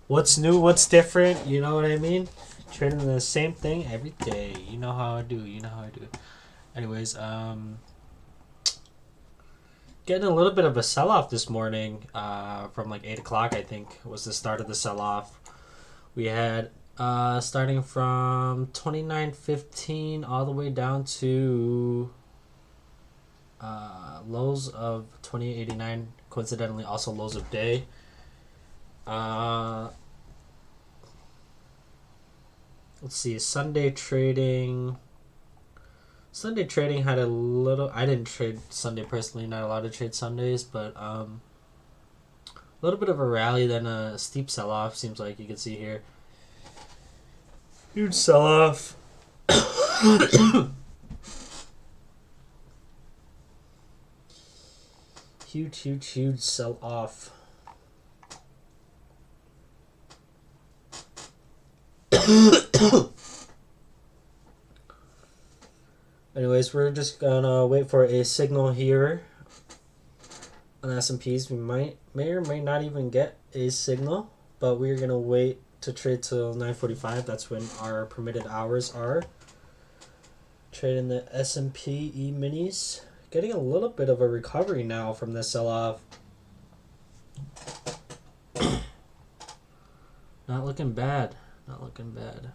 What's new? What's different? You know what I mean? Trading the same thing every day. You know how I do. You know how I do. Anyways, getting a little bit of a sell off this morning. From like 8 o'clock, I think was the start of the sell off. We had starting from 29.15 all the way down to lows of 28.89. Coincidentally, also lows of day. Uh, let's see. Sunday trading had a little. I didn't trade Sunday personally. Not allowed to trade Sundays, but a little bit of a rally, then a steep sell off. Seems like you can see here. Huge sell off. Huge sell off. Anyways, we're just gonna wait for a signal here on S&Ps. We may or may not even get a signal, but we're gonna wait to trade till 9:45. That's when our permitted hours are. Trading the S&P E-minis. Getting a little bit of a recovery now from this sell-off. Not looking bad. Not looking bad.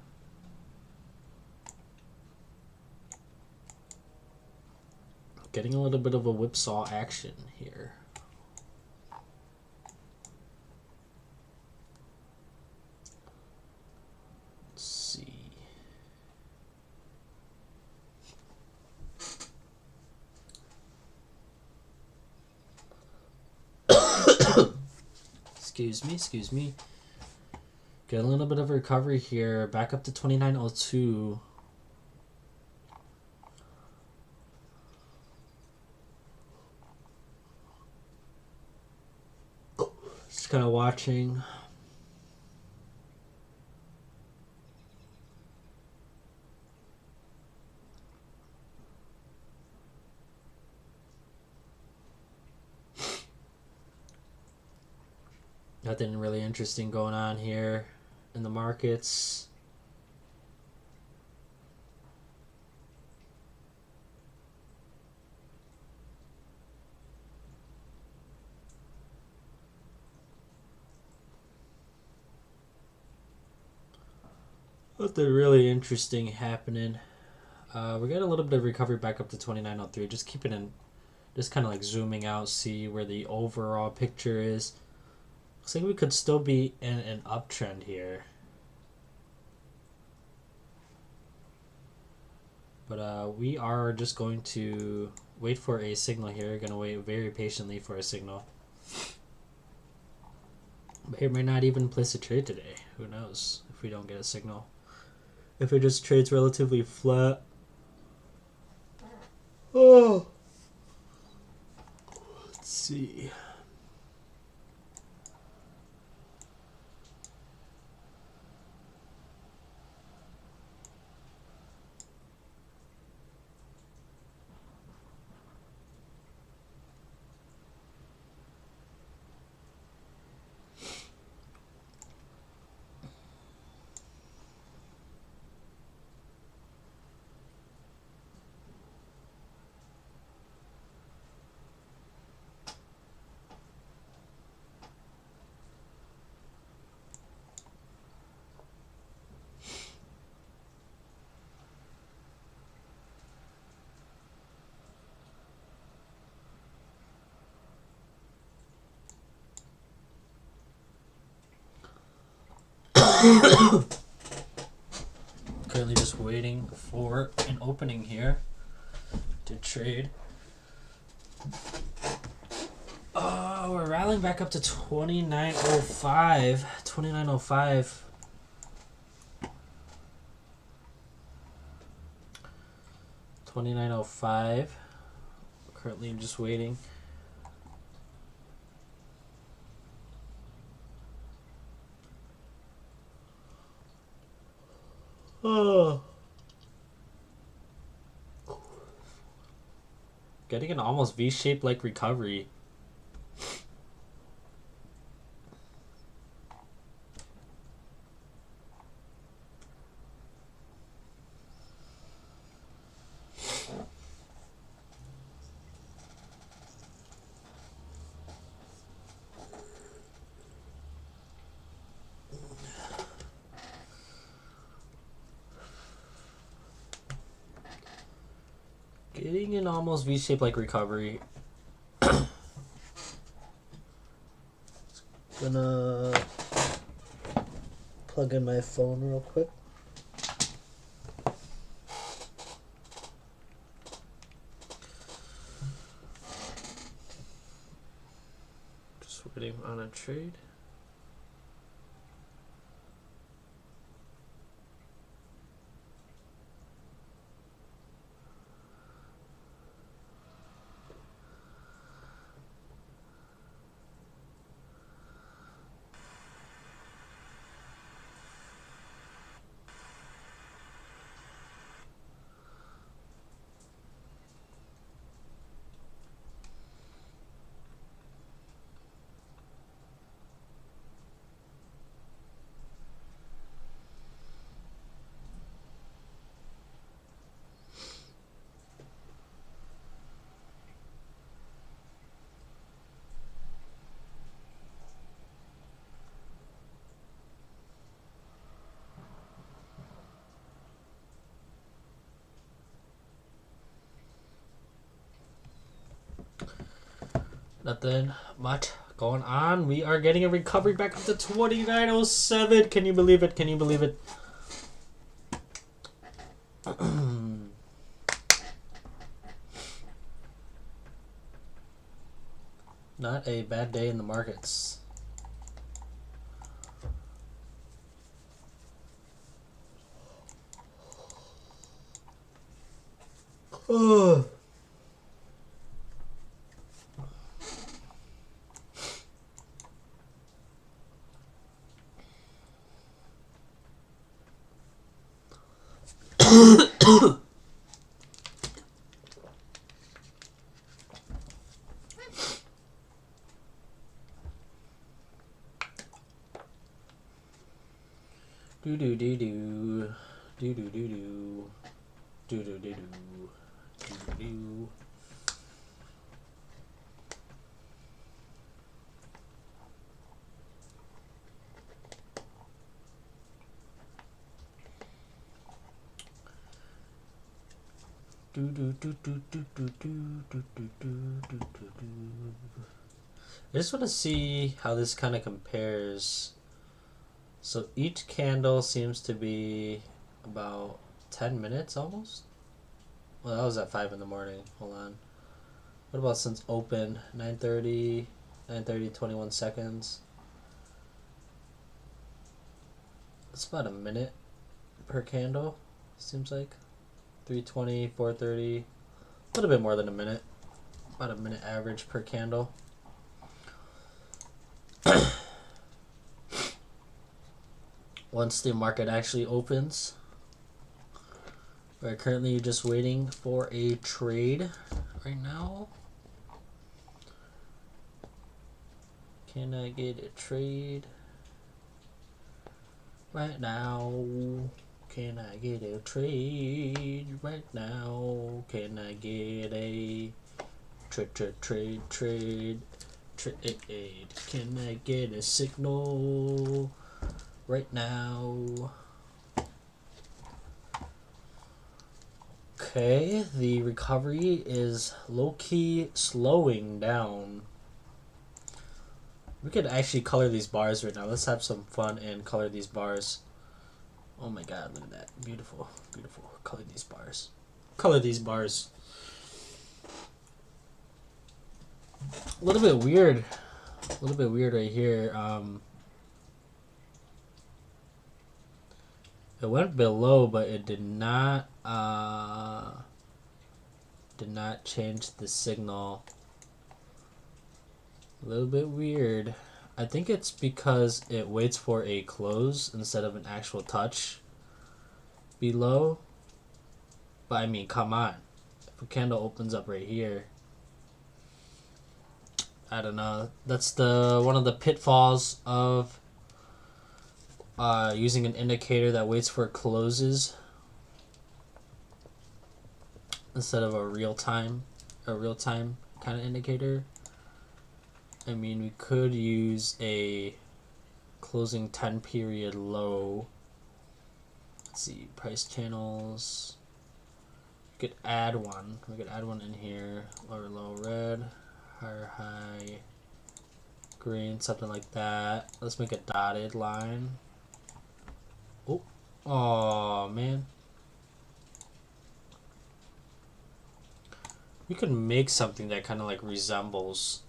Getting a little bit of a whipsaw action here. Let's see. Excuse me. Get a little bit of a recovery here. Back up to 29.02. Just kind of watching. Nothing really interesting going on here in the markets. Nothing really interesting happening. We're getting a little bit of recovery back up to 29.03. Just keeping in, just kind of like zooming out, see where the overall picture is. Looks like we could still be in an uptrend here. But we are just going to wait for a signal here. Going to wait very patiently for a signal. But it might not even place a trade today. Who knows if we don't get a signal. If it just trades relatively flat. Oh. Let's see. Currently just waiting for an opening here to trade. Oh, we're rallying back up to 29.05. 29.05. 29.05. Currently I'm just waiting. Oh. Getting an almost V-shaped like recovery. Getting an almost V-shaped like recovery. Gonna plug in my phone real quick. Just waiting on a trade. Nothing much going on. We are getting a recovery back up to 29.07. Can you believe it? Can you believe it? Not a bad day in the markets. Oh. Do do do do do do do do do do do do do. Do do do do do do do do do do do do. I just want to see how this kind of compares. So each candle seems to be about 10 minutes almost. Well, that was at 5 in the morning. Hold on. What about since open? 9:30, 9:30, 21 seconds. It's about a minute per candle, seems like. 3:20, 4:30, a little bit more than a minute. About a minute average per candle. Once the market actually opens, we're currently just waiting for a trade right now. Can I get a trade right now? Can I get a trade right now? Can I get a trade? Can I get a signal right now? Okay, the recovery is low-key slowing down. We could actually color these bars right now. Let's have some fun and color these bars. Oh my god, look at that. Beautiful, beautiful. Color these bars. Color these bars. A little bit weird. A little bit weird right here. It went below, but it did not change the signal. A little bit weird. I think it's because it waits for a close instead of an actual touch below. But I mean, come on. If a candle opens up right here, I don't know. That's one of the pitfalls of using an indicator that waits for closes instead of a real-time kind of indicator. I mean, we could use a closing 10 period low. Let's see, price channels. could add one. We could add one in here. Lower, low, red. Higher, high, green, something like that. Let's make a dotted line. Oh, man. We could make something that kind of like resembles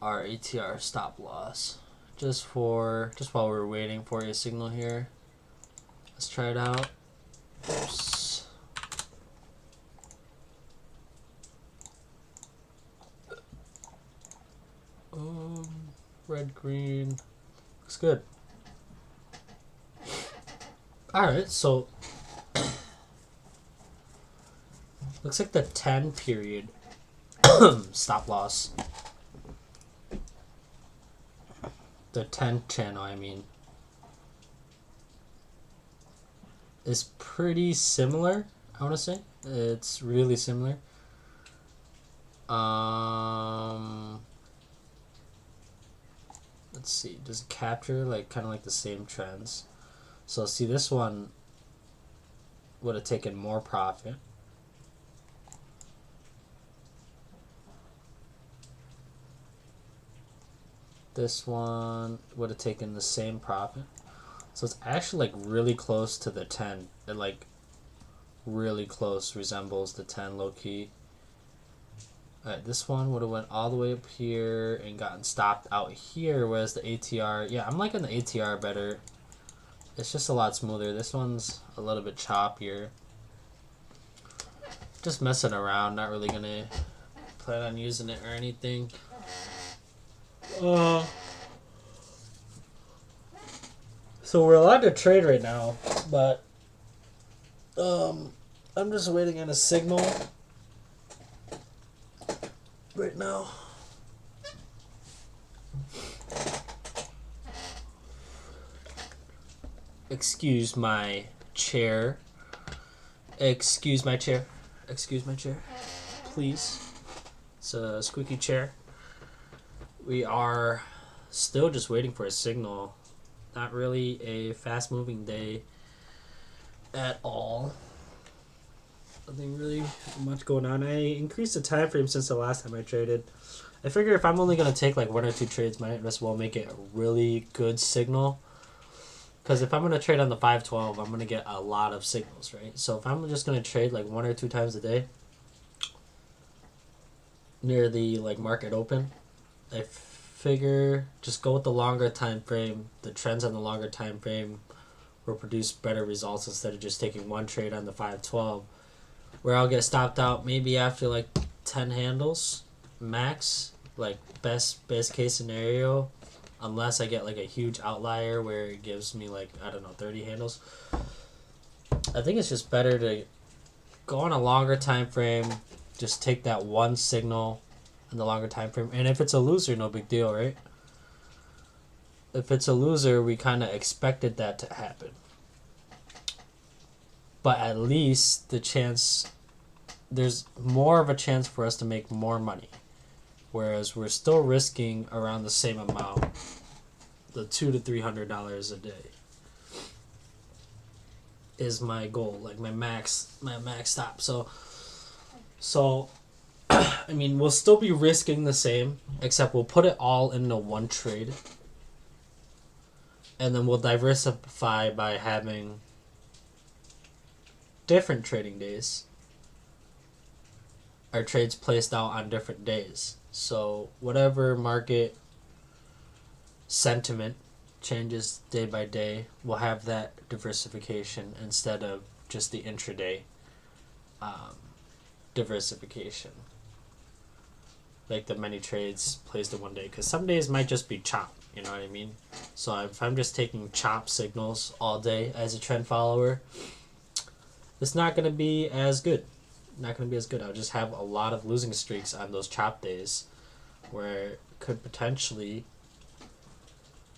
our ATR stop loss. Just while we're waiting for a signal here. Let's try it out. Oops. Red, green. Looks good. Alright, so looks like the 10 period stop loss. The 10 channel, I mean, is pretty similar, I want to say. It's really similar. Let's see, does it capture like kind of like the same trends? So see, this one would have taken more profit. This one would have taken the same profit. So it's actually like really close to the 10. It like really close resembles the 10 low key. Alright, this one would have went all the way up here and gotten stopped out here, whereas the ATR, yeah, I'm liking the ATR better. It's just a lot smoother. This one's a little bit choppier. Just messing around, not really gonna plan on using it or anything. So we're allowed to trade right now, but I'm just waiting on a signal right now. Excuse my chair. Excuse my chair. Excuse my chair. Please. It's a squeaky chair. We are still just waiting for a signal. Not really a fast moving day at all. Nothing really much going on. I increased the time frame since the last time I traded. I figure if I'm only going to take like 1 or 2 trades, might as well make it a really good signal. Because if I'm going to trade on the 512, I'm going to get a lot of signals, right? So if I'm just going to trade like 1 or 2 times a day near the like market open, I figure just go with the longer time frame. The trends on the longer time frame will produce better results instead of just taking 1 trade on the 512, where I'll get stopped out maybe after like 10 handles max, like best case scenario, unless I get like a huge outlier where it gives me like, I don't know, 30 handles. I think it's just better to go on a longer time frame, just take that one signal in the longer time frame, and if it's a loser, no big deal, right? If it's a loser, we kind of expected that to happen, but at least there's more of a chance for us to make more money, whereas we're still risking around the same amount, the $200 to $300 a day is my goal, like my max stop. So I mean, we'll still be risking the same, except we'll put it all into 1 trade, and then we'll diversify by having different trading days. Our trades placed out on different days. So whatever market sentiment changes day by day, we'll have that diversification instead of just the intraday diversification. Like the many trades placed in one day. Because some days might just be chop, you know what I mean? So if I'm just taking chop signals all day as a trend follower, it's not going to be as good. Not going to be as good. I'll just have a lot of losing streaks on those chop days, where it could potentially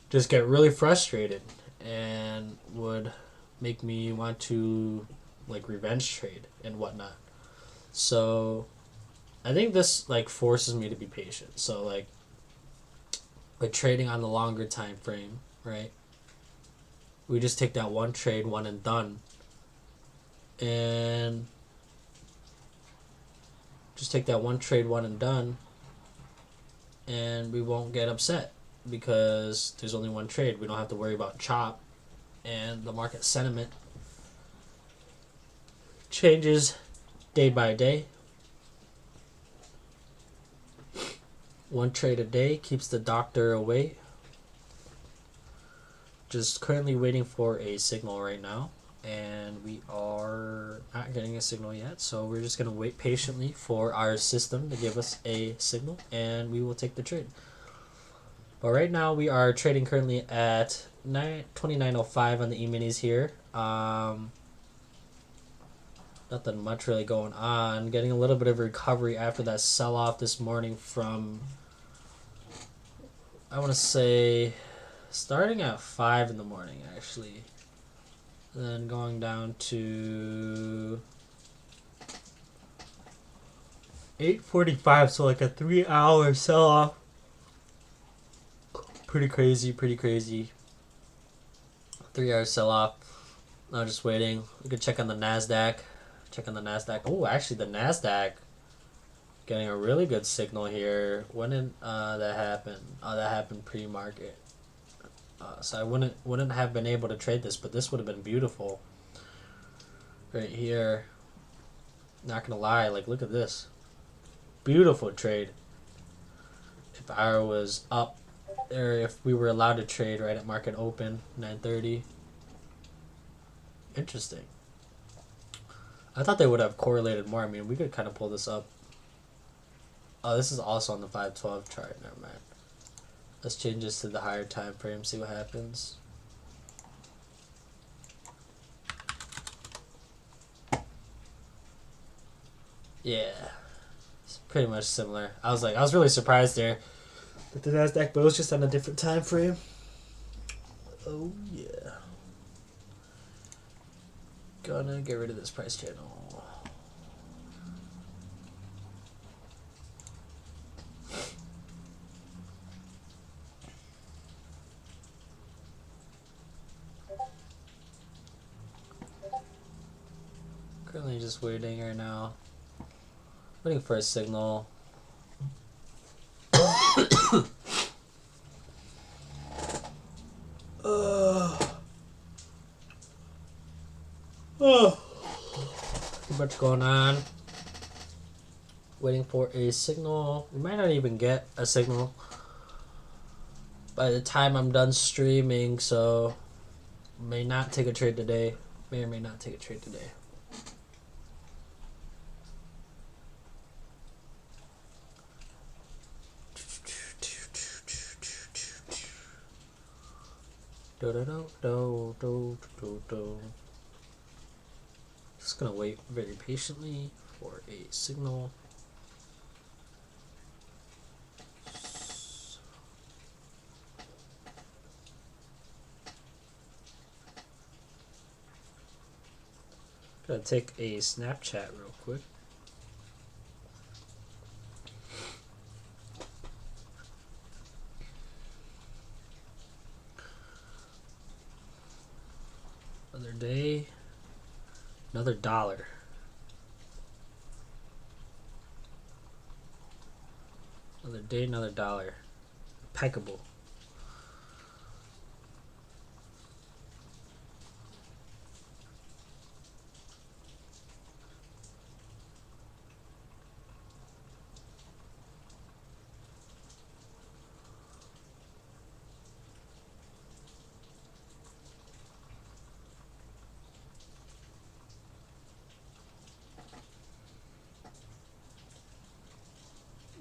just get really frustrated and would make me want to like revenge trade and whatnot. So I think this like forces me to be patient. So like trading on the longer time frame, right? We just take that 1 trade, one and done, and just take that one trade, one and done, and we won't get upset because there's only one trade. We don't have to worry about chop, and the market sentiment changes day by day. One trade a day keeps the doctor away. Just currently waiting for a signal right now, and we are not getting a signal yet, so we're just going to wait patiently for our system to give us a signal, and we will take the trade. But right now we are trading currently at 29.05 on the E-minis here. Nothing much really going on. Getting a little bit of recovery after that sell-off this morning from, I want to say, starting at 5 in the morning actually. And then going down to 8:45, so like a 3-hour sell-off. Pretty crazy, pretty crazy. 3-hour sell-off. Now just waiting. We could check on the NASDAQ. Check on the NASDAQ. Oh, actually the NASDAQ getting a really good signal here. When did that happen? Oh, that happened pre-market. So I wouldn't have been able to trade this, but this would have been beautiful. Right here. Not gonna lie, like look at this. Beautiful trade. If I was up, or if we were allowed to trade right at market open, 9:30. Interesting. I thought they would have correlated more. I mean, we could kind of pull this up. Oh, this is also on the 512 chart. Never mind. Let's change this to the higher time frame, see what happens. Yeah, it's pretty much similar. I was really surprised there that the NASDAQ, but it was just on a different time frame. Oh yeah. Gonna get rid of this price channel. Currently just waiting right now. Waiting for a signal. Too much going on. Waiting for a signal. We might not even get a signal by the time I'm done streaming, so may not take a trade today. May or may not take a trade today. Just gonna wait very patiently for a signal. Gonna take a Snapchat real quick. Another day, another dollar. Another day, another dollar. Impeccable.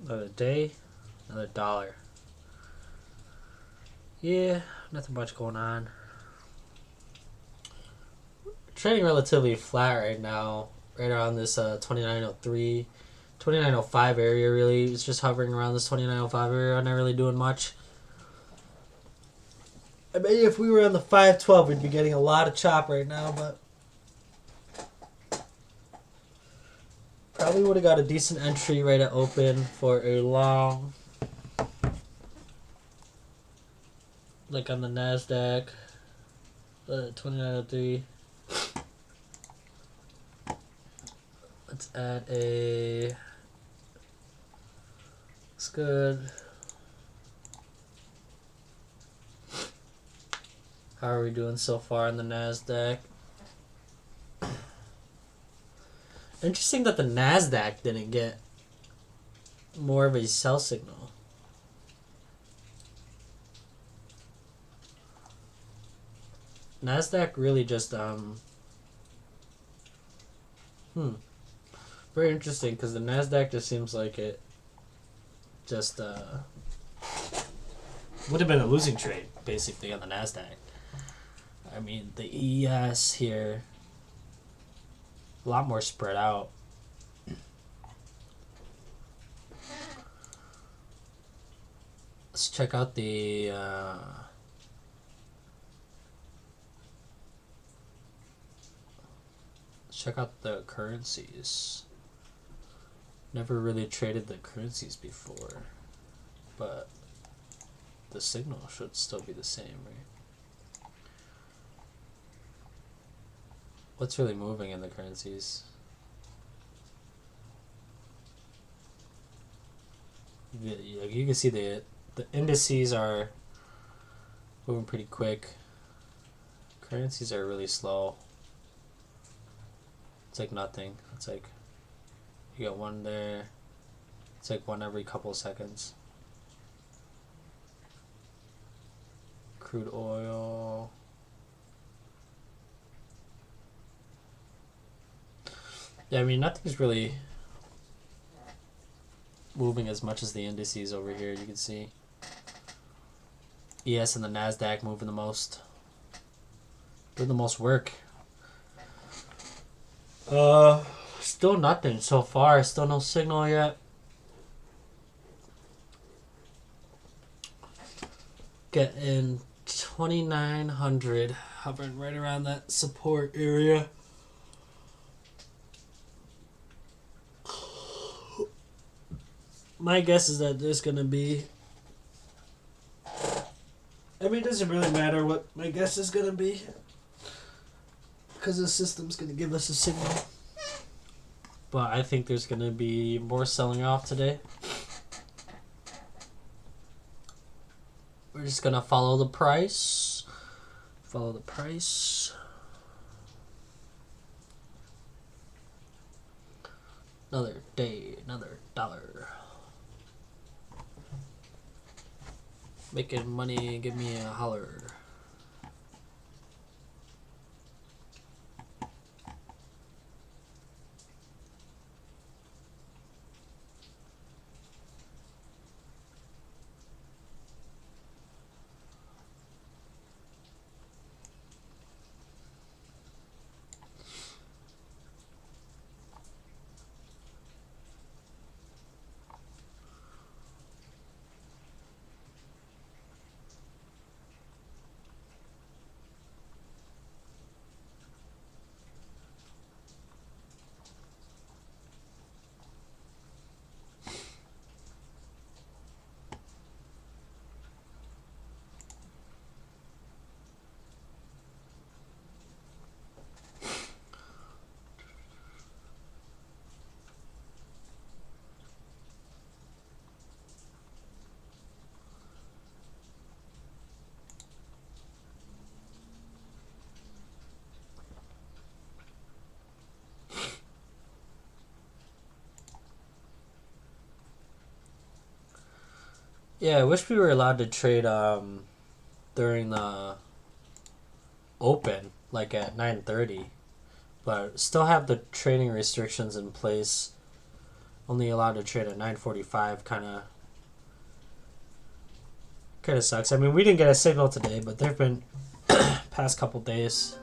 Another day, another dollar. Yeah, nothing much going on. Trading relatively flat right now, right around this 2903, 2905 area really. It's just hovering around this 2905 area, not really doing much. I bet if we were on the 512, we'd be getting a lot of chop right now, but probably would have got a decent entry right at open for a long, like on the NASDAQ, 2903. Let's add a It's good. How are we doing so far in the NASDAQ? Interesting that the NASDAQ didn't get more of a sell signal. NASDAQ really just very interesting, because the NASDAQ just seems like it just would have been a losing trade basically on the NASDAQ. I mean, the ES here, a lot more spread out. Let's check out the currencies. Never really traded the currencies before, but the signal should still be the same, right? What's really moving in the currencies? You can see the indices are moving pretty quick. Currencies are really slow. It's like nothing. It's like you got one there. It's like one every couple seconds. Crude oil. Yeah, I mean, nothing's really moving as much as the indices over here. You can see ES and the NASDAQ moving the most. Doing the most work. Still nothing so far. Still no signal yet. Getting 2,900, hovering right around that support area. My guess is that there's gonna be, I mean, it doesn't really matter what my guess is gonna be, because the system's gonna give us a signal. But I think there's gonna be more selling off today. We're just gonna follow the price. Follow the price. Another day, another dollar. Making money, give me a holler. Yeah, I wish we were allowed to trade during the open, like at 9:30, but still have the trading restrictions in place. Only allowed to trade at 9:45. Kind of sucks. I mean, we didn't get a signal today, but there've been past couple days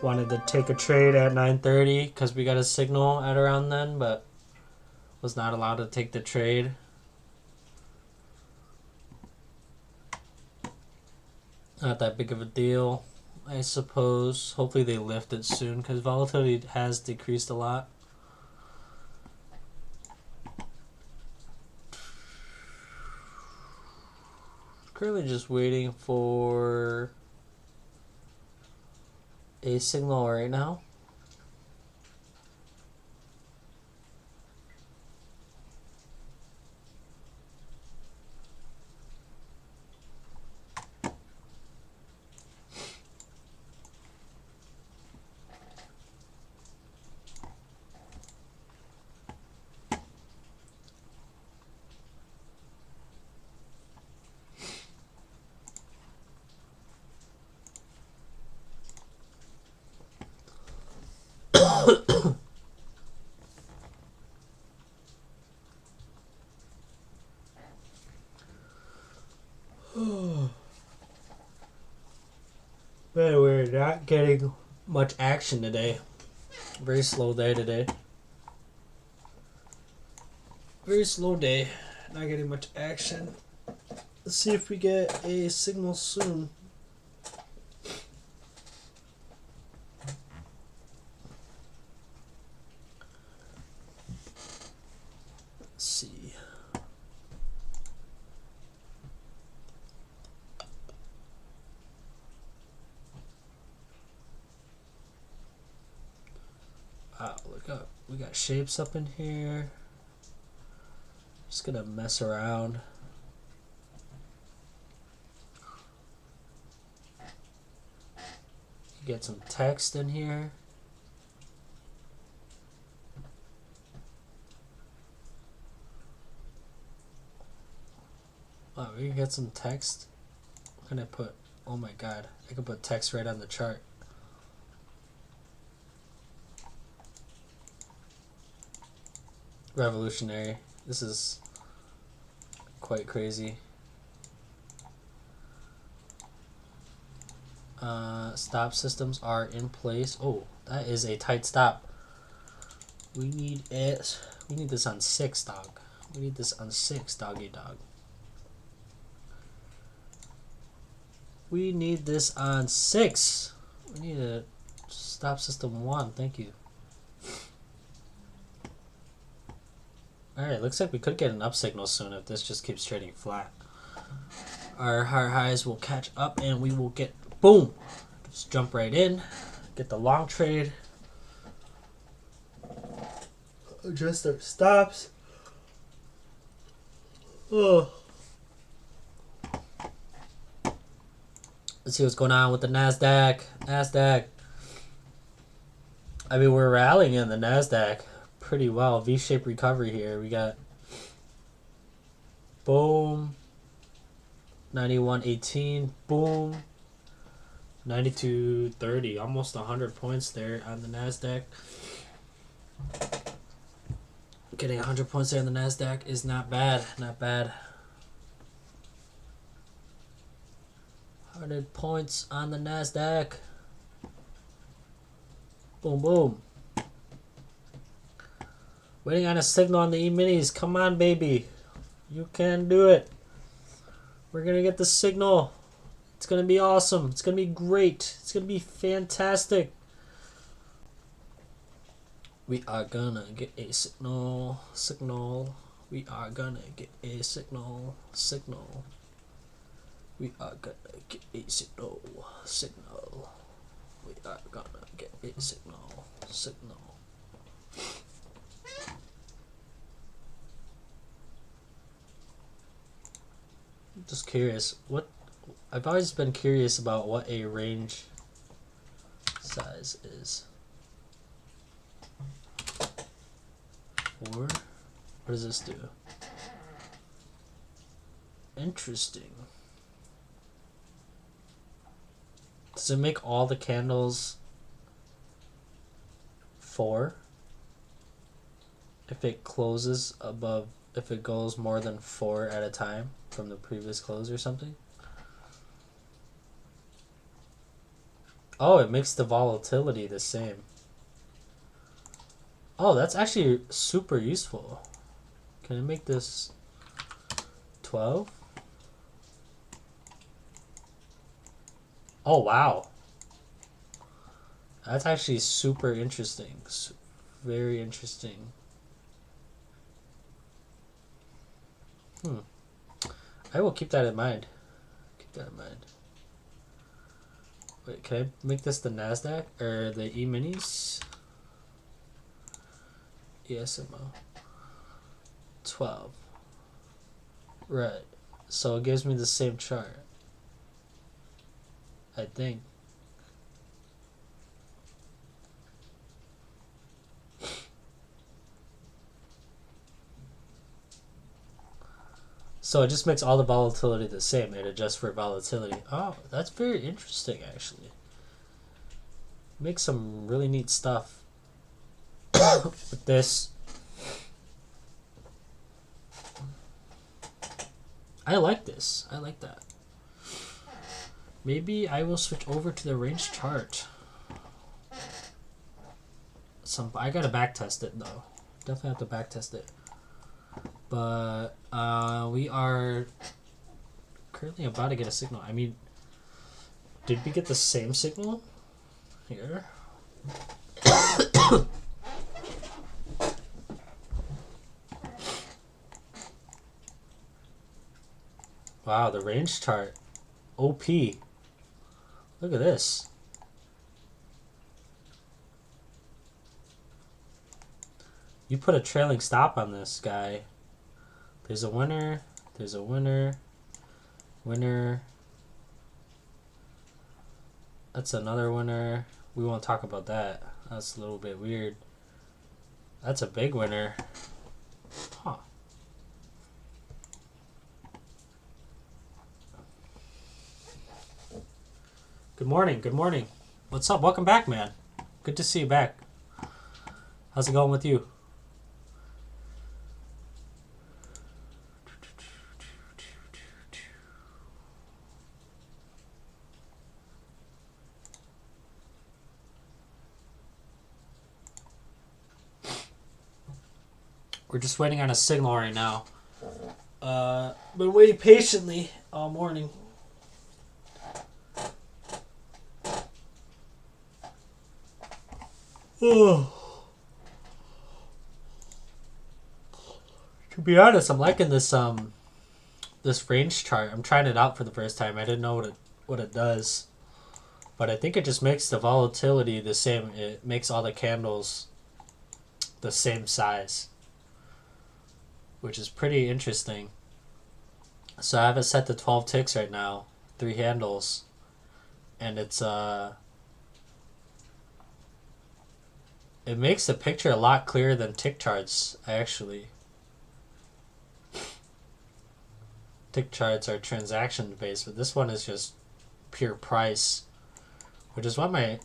wanted to take a trade at 9:30 because we got a signal at around then, but was not allowed to take the trade. Not that big of a deal, I suppose. Hopefully they lift it soon, because volatility has decreased a lot. Currently just waiting for a signal right now. Man, we're not getting much action today. Very slow day today. Very slow day. Not getting much action. Let's see if we get a signal soon. Let's see. Wow, look up. We got shapes up in here. Just gonna mess around. Get some text in here. Wow, we can get some text. What can I put? Oh my god, I can put text right on the chart. Revolutionary. This is quite crazy. Stop systems are in place. Oh, that is a tight stop. We need it. We need this on 6, dog. We need this on 6, doggy dog. We need this on 6. We need a stop system 1. Thank you. Alright, looks like we could get an up signal soon if this just keeps trading flat. Our higher highs will catch up and we will get, boom! Just jump right in, get the long trade, adjust our stops. Oh. Let's see what's going on with the NASDAQ. I mean, we're rallying in the NASDAQ pretty well. V-shaped recovery here. We got boom, 91.18, boom, 92.30, almost 100 points there on the NASDAQ. Getting 100 points there on the NASDAQ is not bad, not bad. 100 points on the NASDAQ. Boom, boom. Waiting on a signal on the E-minis. Come on, baby. You can do it. We're going to get the signal. It's going to be awesome. It's going to be great. It's going to be fantastic. We are going to get a signal. We are going to get a signal. We are going to get a signal. We are going to get a signal. Just curious, I've always been curious about what a range size is. 4? What does this do? Interesting. Does it make all the candles 4? If it closes above, if it goes more than 4 at a time from the previous close or something? Oh, it makes the volatility the same. Oh, that's actually super useful. Can I make this 12? Oh, wow. That's actually super interesting. Very interesting. I will keep that in mind. Wait, can I make this the NASDAQ or the E-minis? ESMO. 12. Right. So it gives me the same chart. I think. So it just makes all the volatility the same. It adjusts for volatility. Oh, that's very interesting, actually. Makes some really neat stuff with this. I like this. I like that. Maybe I will switch over to the range chart. I gotta back test it though. Definitely have to back test it. But we are currently about to get a signal. I mean, did we get the same signal here? Wow, the range chart. OP. Look at this. You put a trailing stop on this guy. There's a winner. There's a winner. Winner. That's another winner. We won't talk about that. That's a little bit weird. That's a big winner. Huh. Good morning. Good morning. What's up? Welcome back, man. Good to see you back. How's it going with you? We're just waiting on a signal right now. Been waiting patiently all morning. Oh. To be honest, I'm liking this this range chart. I'm trying it out for the first time. I didn't know what it does, but I think it just makes the volatility the same. It makes all the candles the same size, which is pretty interesting. So I have it set to 12 ticks right now, 3 handles, and it's it makes the picture a lot clearer than tick charts actually. Tick charts are transaction based, but this one is just pure price, which is what my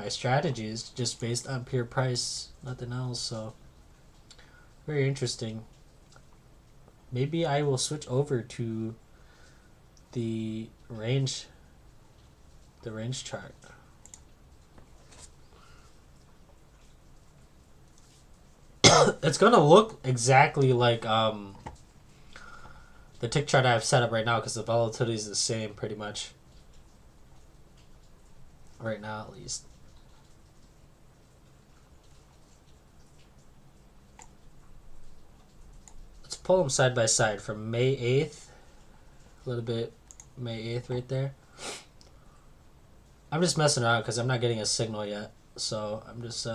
strategy is, just based on pure price, nothing else. So very interesting. Maybe I will switch over to the range chart. It's gonna look exactly like the tick chart I have set up right now, because the volatility is the same pretty much. Right now, at least. Let's pull them side by side from May 8th. A little bit May 8th right there. I'm just messing around because I'm not getting a signal yet. So I'm just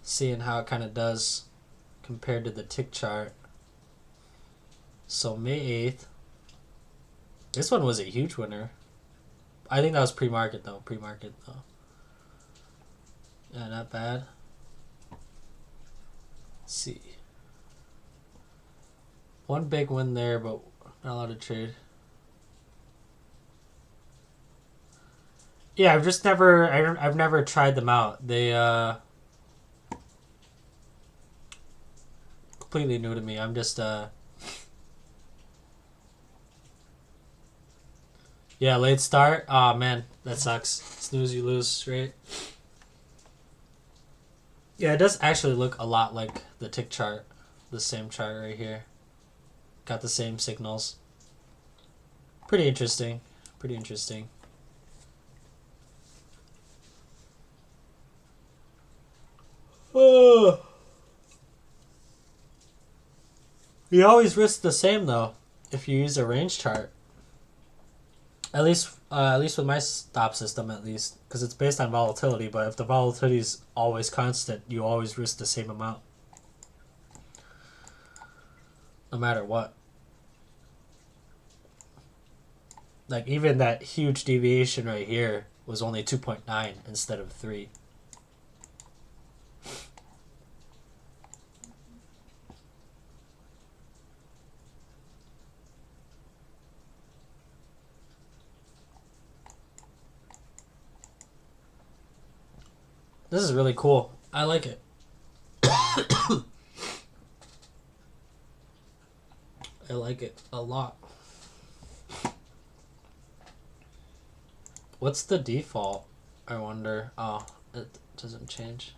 seeing how it kind of does compared to the tick chart. So May 8th. This one was a huge winner. I think that was pre-market though. Yeah, not bad. Let's see. One big win there, but not a lot of trade. Yeah, I've never tried them out. They completely new to me. I'm just yeah, late start. Oh man, that sucks. Snooze, you lose, right? Yeah, it does actually look a lot like the tick chart. The same chart right here. Got the same signals. Pretty interesting. Pretty interesting. Oh. You always risk the same though if you use a range chart. At least with my stop system, at least, because it's based on volatility. But if the volatility is always constant, you always risk the same amount, no matter what. Like even that huge deviation right here was only 2.9 instead of 3. This is really cool. I like it. I like it a lot. What's the default? I wonder. Oh, it doesn't change.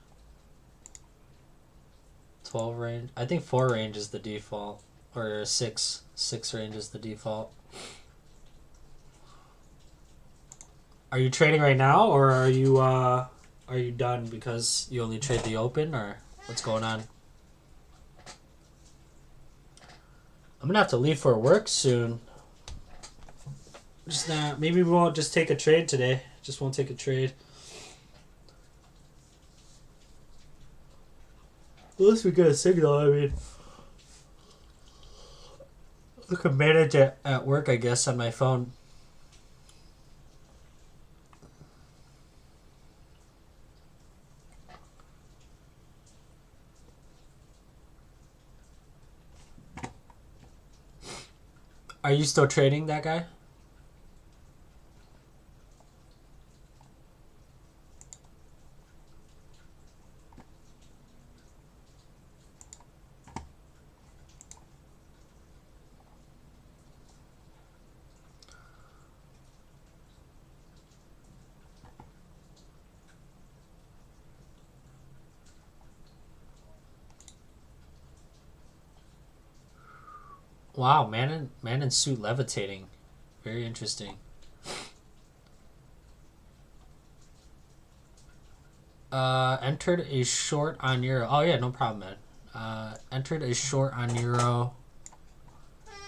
12 range. I think 4 range is the default, or 6 range is the default. Are you trading right now, or are you done because you only trade the open, or what's going on? I'm gonna have to leave for work soon. Just not. Maybe we won't just take a trade today. Just won't take a trade. Unless we get a signal, I mean. I can manage it at work, I guess, on my phone. Are you still trading that guy? Wow, man in suit levitating. Very interesting. Entered a short on euro. Oh yeah, no problem, man. Entered a short on euro.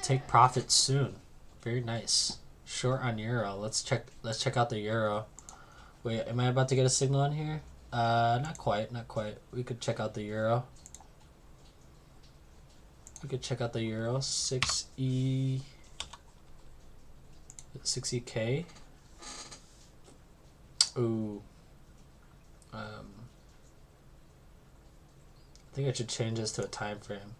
Take profit soon. Very nice. Short on euro. Let's check out the euro. Wait, am I about to get a signal on here? Not quite. We could check out the euro. We could check out the euro. 6EK. Ooh. I think I should change this to a time frame.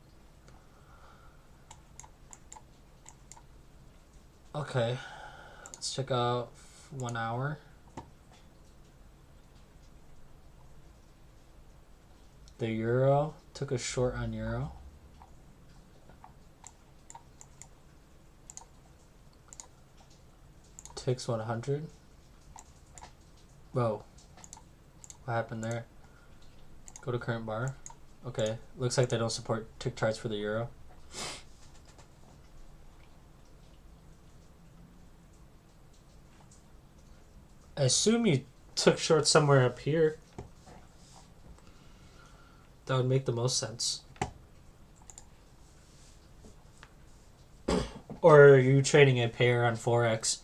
Okay. Let's check out 1 hour. The euro took a short on euro. Ticks 100. Whoa. What happened there? Go to current bar. Okay. Looks like they don't support tick charts for the euro. I assume you took short somewhere up here. That would make the most sense. Or are you trading a pair on Forex?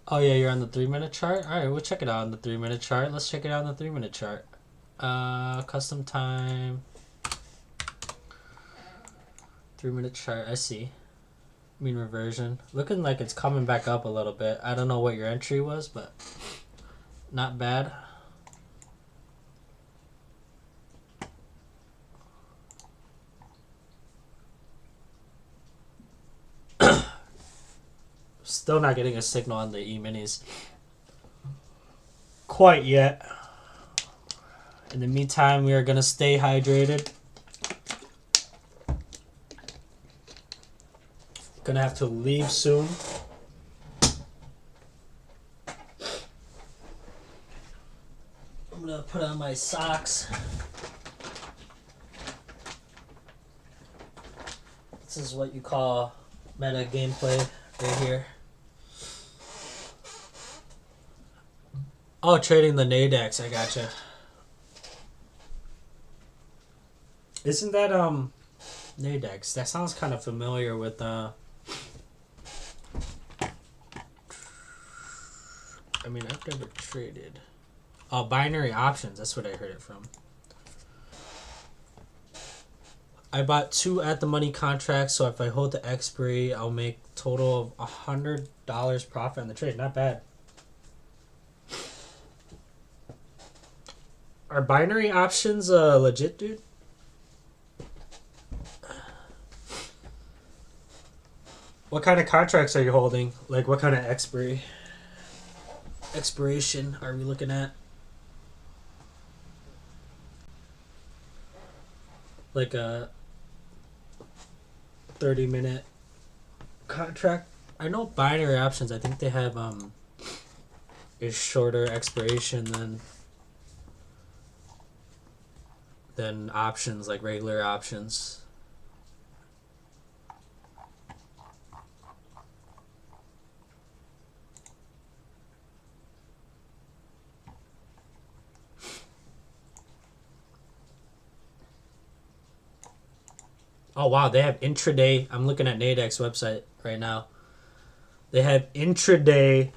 Oh yeah, you're on the 3-minute chart? Alright, we'll check it out on the 3-minute chart. Let's check it out on the 3-minute chart. Custom time. 3-minute chart, I see. Mean reversion. Looking like it's coming back up a little bit. I don't know what your entry was, but not bad. Still not getting a signal on the E-minis quite yet. In the meantime, we are going to stay hydrated. Gonna have to leave soon. I'm gonna put on my socks. This is what you call meta gameplay right here. Oh, trading the Nadex, I gotcha. Isn't that Nadex? That sounds kind of familiar with I mean, I've never traded. Oh, binary options. That's what I heard it from. I bought 2 at the money contracts, so if I hold the expiry, I'll make total of $100 profit on the trade. Not bad. Are binary options legit, dude? What kind of contracts are you holding? Like, what kind of expiration are we looking at? like a 30-minute contract. I know binary options, I think they have a shorter expiration than options, like regular options. Oh wow, they have intraday. I'm looking at Nadex website right now. They have intraday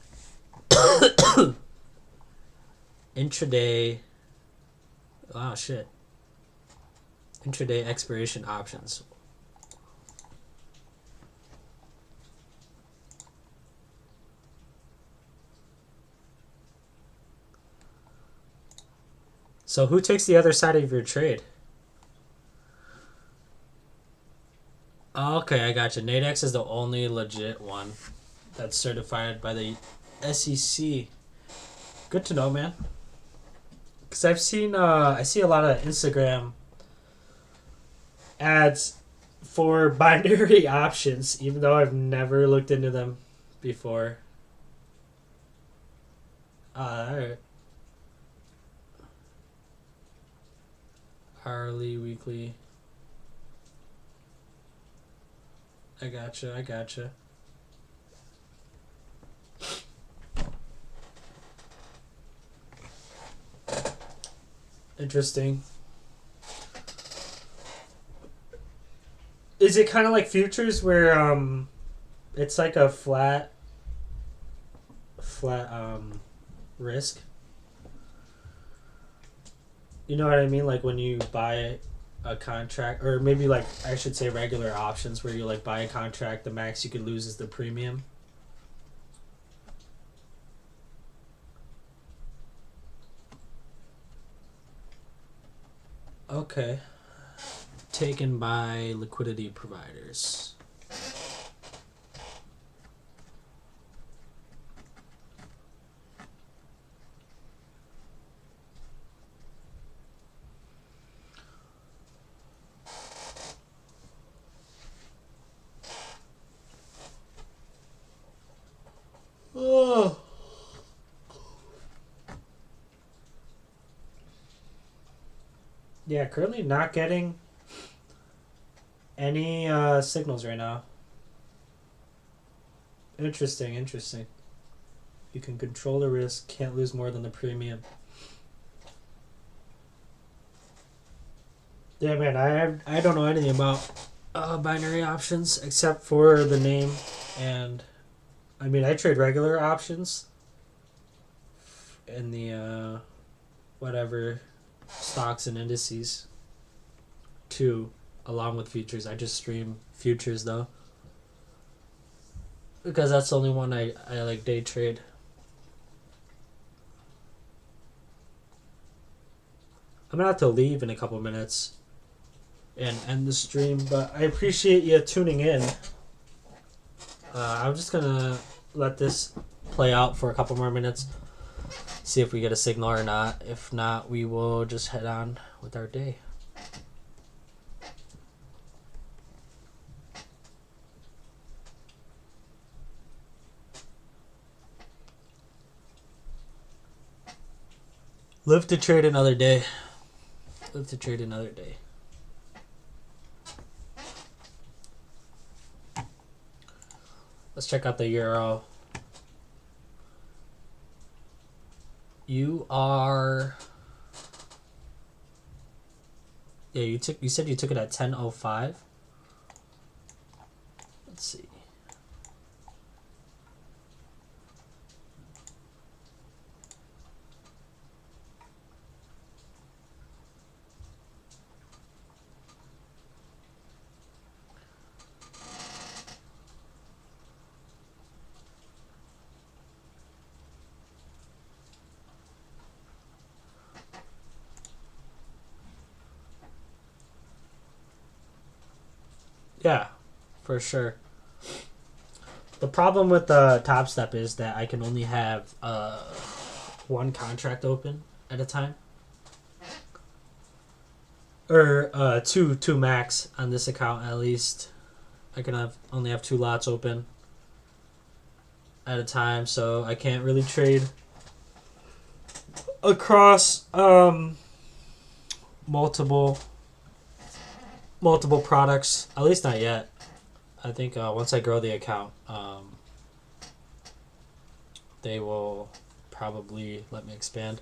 intraday oh shit. Intraday expiration options. So who takes the other side of your trade? Oh, okay, I got you. Nadex is the only legit one that's certified by the SEC. Good to know, man. Because I've seen, I see a lot of Instagram ads for binary options, even though I've never looked into them before. Alright. Hourly, weekly. I gotcha. Interesting. Is it kind of like futures where it's like a flat risk? You know what I mean? Like when you buy a contract, or maybe like I should say regular options, where you like buy a contract, the max you could lose is the premium. Okay. Taken by liquidity providers. Oh. Yeah, currently not getting any signals right now. Interesting. You can control the risk, can't lose more than the premium. Yeah, man, I don't know anything about binary options except for the name, and I mean I trade regular options in the whatever stocks and indices too, along with futures. I just stream futures though, because that's the only one I like day trade. I'm gonna have to leave in a couple minutes and end the stream, but I appreciate you tuning in. I'm just gonna let this play out for a couple more minutes, see if we get a signal or not. If not, we will just head on with our day. Live to trade another day. Live to trade another day. Let's check out the euro. You are. Yeah, you said you took it at 10.05. Let's see. Yeah, for sure. The problem with the Top Step is that I can only have one contract open at a time. or two max on this account at least. I can only have 2 lots open at a time, so I can't really trade across multiple products. At least not yet. I think once I grow the account, they will probably let me expand.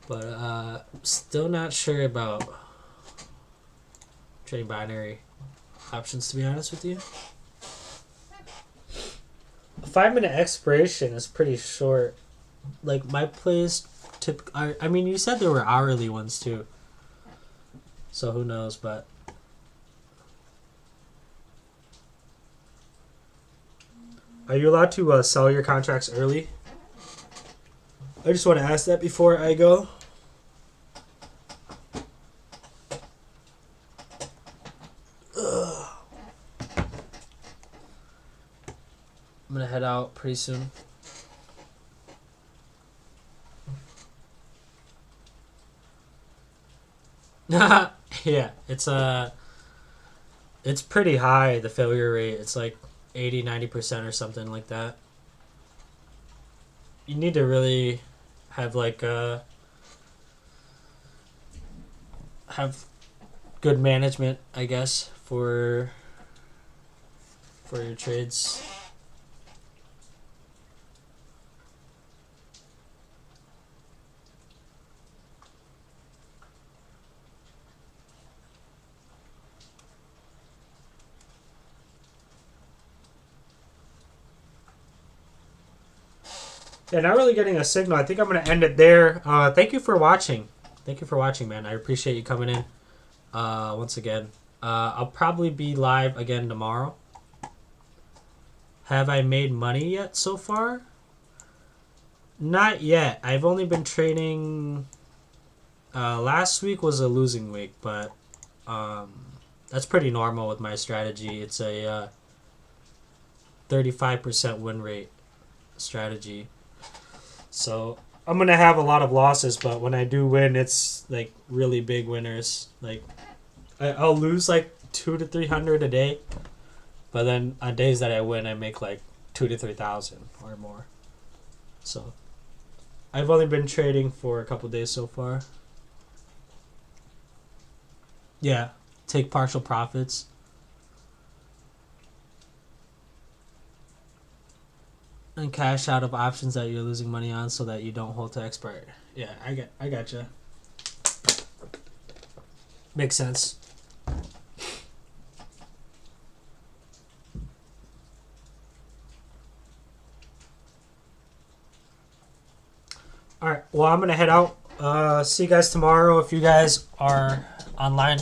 But still not sure about trading binary options, to be honest with you. A 5-minute expiration is pretty short. Like my plays, I mean, you said there were hourly ones too. So who knows, but are you allowed to sell your contracts early? I just want to ask that before I go. I'm gonna head out pretty soon. Yeah, it's pretty high, the failure rate. It's like 80-90% or something like that. You need to really have have good management, I guess, for your trades. Yeah, not really getting a signal. I think I'm going to end it there. Thank you for watching. Thank you for watching, man. I appreciate you coming in once again. I'll probably be live again tomorrow. Have I made money yet so far? Not yet. I've only been trading... last week was a losing week, but that's pretty normal with my strategy. It's a 35% win rate strategy. So I'm gonna have a lot of losses, but when I do win, it's like really big winners. Like I'll lose like 200 to 300 a day, but then on days that I win, I make like 2,000 to 3,000 or more. So I've only been trading for a couple days so far. Yeah, take partial profits. And cash out of options that you're losing money on so that you don't hold to expire. Yeah, I gotcha. Makes sense. Alright, well, I'm going to head out. See you guys tomorrow if you guys are online.